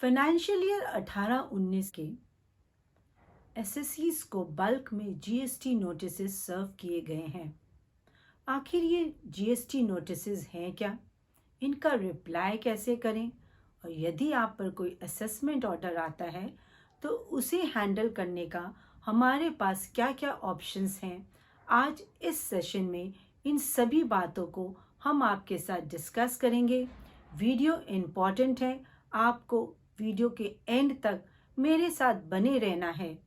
Financial year 18-19 के एसएससीज को bulk में जीएसटी नोटिसेस सर्व किए गए हैं। आखिर ये जीएसटी नोटिसेस हैं क्या? इनका रिप्लाई कैसे करें? और यदि आप पर कोई असेसमेंट ऑर्डर आता है तो उसे हैंडल करने का हमारे पास क्या क्या ऑप्शंस हैं? आज इस सेशन में इन सभी बातों को हम आपके साथ डिस्कस करेंगे। वीडियो इम्पॉर्टेंट है, आपको वीडियो के एंड तक मेरे साथ बने रहना है।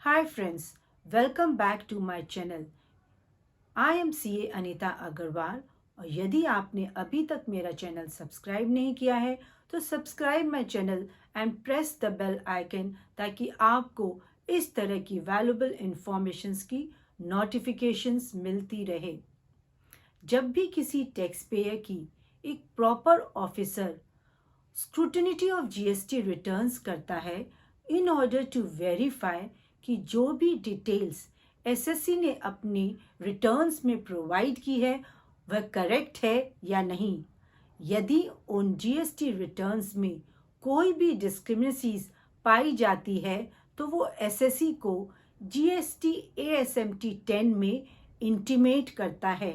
Hi friends, welcome back to my channel. I am CA Anita Agarwal और यदि आपने अभी तक मेरा चैनल सब्सक्राइब नहीं किया है तो subscribe my channel and press the bell icon ताकि आपको इस तरह की वैल्यूएबल इंफॉर्मेशंस की नोटिफिकेशंस मिलती रहे। जब भी किसी टैक्स पेयर की एक proper officer scrutiny of GST returns करता है इन ऑर्डर टू वेरीफाई कि जो भी डिटेल्स एसएससी ने अपनी रिटर्न्स में प्रोवाइड की है वह करेक्ट है या नहीं। यदि उन जीएसटी रिटर्न्स में कोई भी डिस्क्रिमिनेसीज पाई जाती है तो वो एसएससी को जीएसटी एएसएमटी 10 में इंटीमेट करता है।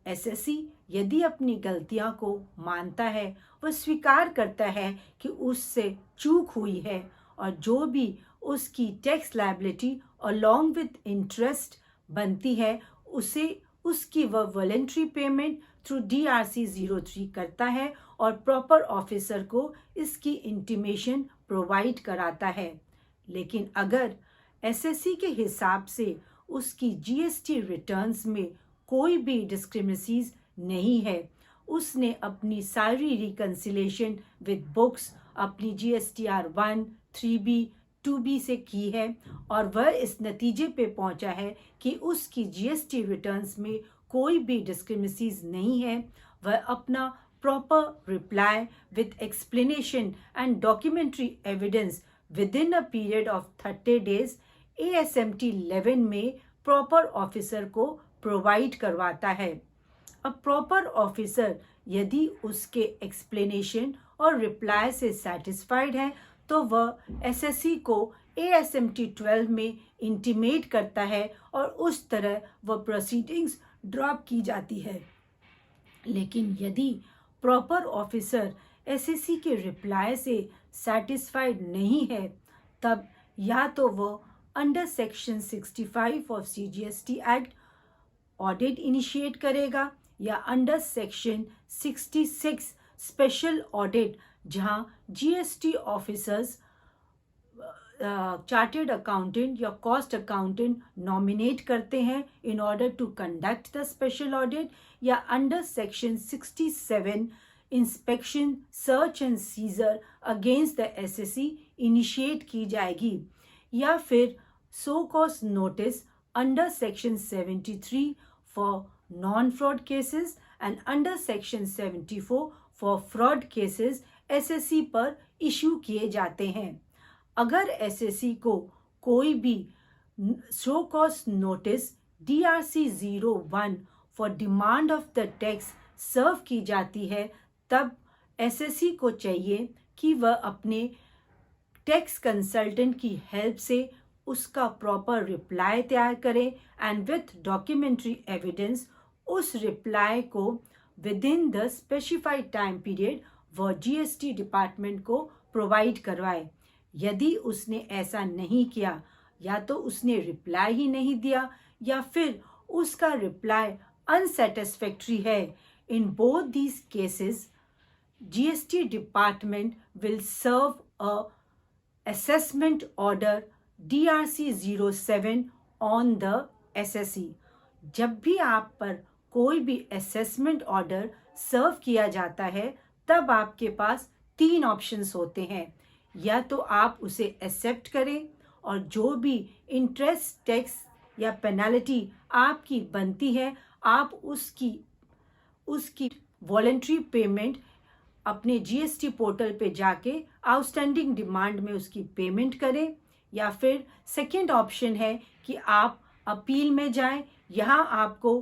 एसएससी यदि अपनी गलतियां को मानता है, वह स्वीकार करता है कि उससे चूक हुई है और जो भी उसकी tax liability along with interest बनती है उसे उसकी वह वॉलंटरी पेमेंट थ्रू DRC 03 करता है और प्रॉपर ऑफिसर को इसकी इंटीमेशन प्रोवाइड कराता है। लेकिन अगर एसएससी के हिसाब से उसकी जीएसटी रिटर्न्स में कोई भी डिस्क्रिमिनेसीज नहीं है, उसने अपनी सारी रिकंसिलेशन विद बुक्स अपनी GSTR 1, 3B, 2B से की है और वह इस नतीजे पे पहुंचा है कि उसकी जीएसटी रिटर्न्स में कोई भी डिस्क्रिमिनेसीज नहीं है, वह अपना proper reply with explanation and documentary evidence with in a period of 30 days ASMT 11 में प्रॉपर ऑफिसर को प्रोवाइड करवाता है। अब प्रॉपर ऑफिसर यदि उसके एक्सप्लेनेशन और रिप्लाई से सेटिस्फाइड है तो वह एसएससी को ASMT 12 में इंटीमेट करता है और उस तरह वह प्रोसीडिंग्स ड्रॉप की जाती है। लेकिन यदि प्रॉपर ऑफिसर एसएससी के रिप्लाई से सेटिस्फाइड नहीं है तब या तो वह under section 65 of CGST act audit initiate करेगा या अंडर सेक्शन 66 स्पेशल ऑडिट जहां जीएसटी ऑफिसर्स चार्टर्ड अकाउंटेंट या कॉस्ट अकाउंटेंट नॉमिनेट करते हैं in order to conduct the special audit, या under section 67 inspection search and seizure against the SSC initiate की जाएगी, या फिर show cause notice under section 73 for non-fraud cases and under section 74 for fraud cases SSC पर issue किए जाते हैं। अगर एसएससी को कोई भी show cause notice DRC 01 for demand of the tax serve की जाती है तब एसएससी को चाहिए कि वह अपने टैक्स कंसल्टेंट की हेल्प से उसका प्रॉपर रिप्लाई तैयार करें एंड विथ डॉक्यूमेंट्री एविडेंस उस रिप्लाई को with in the specified time period वह जीएसटी डिपार्टमेंट को प्रोवाइड करवाए। यदि उसने ऐसा नहीं किया, या तो उसने रिप्लाई ही नहीं दिया या फिर उसका रिप्लाई अनसेटिस्फैक्ट्री है, in both these cases GST department will serve a assessment order DRC 07 on the SSE। जब भी आप पर कोई भी असेसमेंट ऑर्डर सर्व किया जाता है तब आपके पास 3 ऑप्शंस होते हैं, या तो आप उसे एक्सेप्ट करें और जो भी इंटरेस्ट टैक्स या पेनल्टी आपकी बनती है आप उसकी वॉलंटरी पेमेंट अपने जीएसटी पोर्टल पे जाके आउटस्टैंडिंग डिमांड में उसकी पेमेंट करें, या फिर सेकेंड ऑप्शन है कि आप अपील में जाएं। यहाँ आपको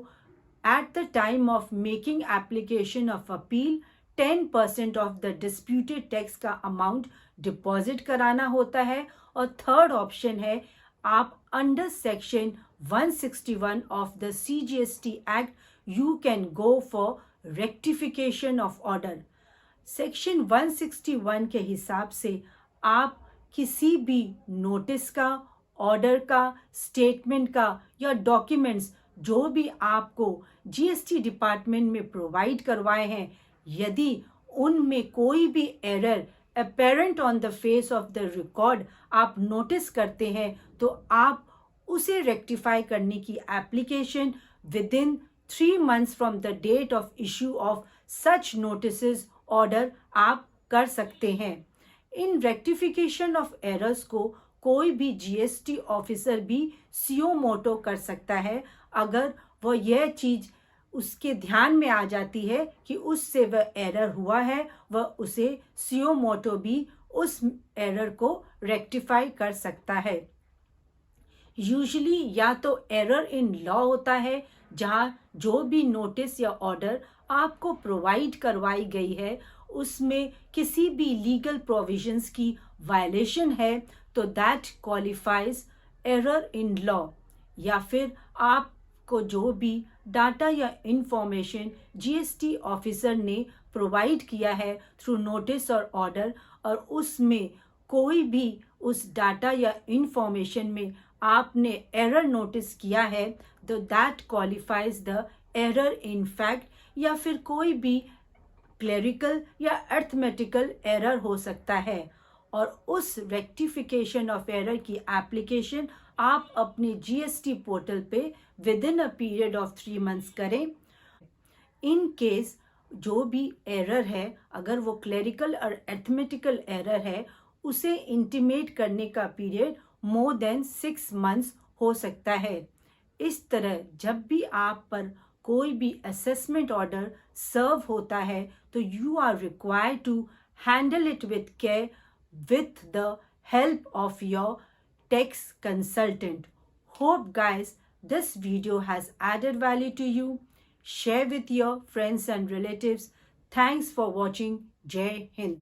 at the time of making application of appeal 10% of the disputed tax का अमाउंट डिपॉजिट कराना होता है। और थर्ड ऑप्शन है, आप under section 161 of the CGST act you can go for rectification of order. Section 161 के हिसाब से आप किसी भी नोटिस का, ऑर्डर का, स्टेटमेंट का या डॉक्यूमेंट्स जो भी आपको GST डिपार्टमेंट में प्रोवाइड करवाए हैं, यदि उनमें कोई भी error apparent on the face of the record आप नोटिस करते हैं, तो आप उसे रेक्टिफाई करने की application within 3 months from the date of issue of such notice order आप कर सकते हैं। इन रेक्टिफिकेशन ऑफ एरर्स को कोई भी GST ऑफिसर भी CO मोटो कर सकता है, अगर वह यह चीज़ उसके ध्यान में आ जाती है कि उससे वह एरर हुआ है, वह उसे CO मोटो भी उस एरर को रेक्टिफाई कर सकता है। यूजुअली या तो एरर इन लॉ होता है, जहाँ जो भी नोटिस या ऑर्डर आपको प्रोवाइड करवाई गई है उसमें किसी भी लीगल प्रोविजंस की वायलेशन है, तो that qualifies error in law. या फिर आपको जो भी डाटा या इंफॉर्मेशन GST ऑफिसर ने प्रोवाइड किया है थ्रू नोटिस और ऑर्डर, और उसमें कोई भी उस डाटा या इंफॉर्मेशन में आपने एरर नोटिस किया है, तो that qualifies the error in fact, या फिर कोई भी क्लेरिकल या अर्थमेटिकल एरर हो सकता है। और उस रेक्टिफिकेशन ऑफ एरर की एप्लीकेशन आप अपने GST पोर्टल पे with in a period of 3 months करें। इन केस जो भी एरर है, अगर वो क्लेरिकल और अर्थमेटिकल एरर है, उसे इंटीमेट करने का पीरियड मोर देन 6 months हो सकता है। इस तरह जब भी आप पर कोई भी असेसमेंट ऑर्डर सर्व होता है, तो you are required to handle it with care with the help of your tax consultant. Hope guys this video has added value to you. Share with your friends and relatives. Thanks for watching. Jai Hind.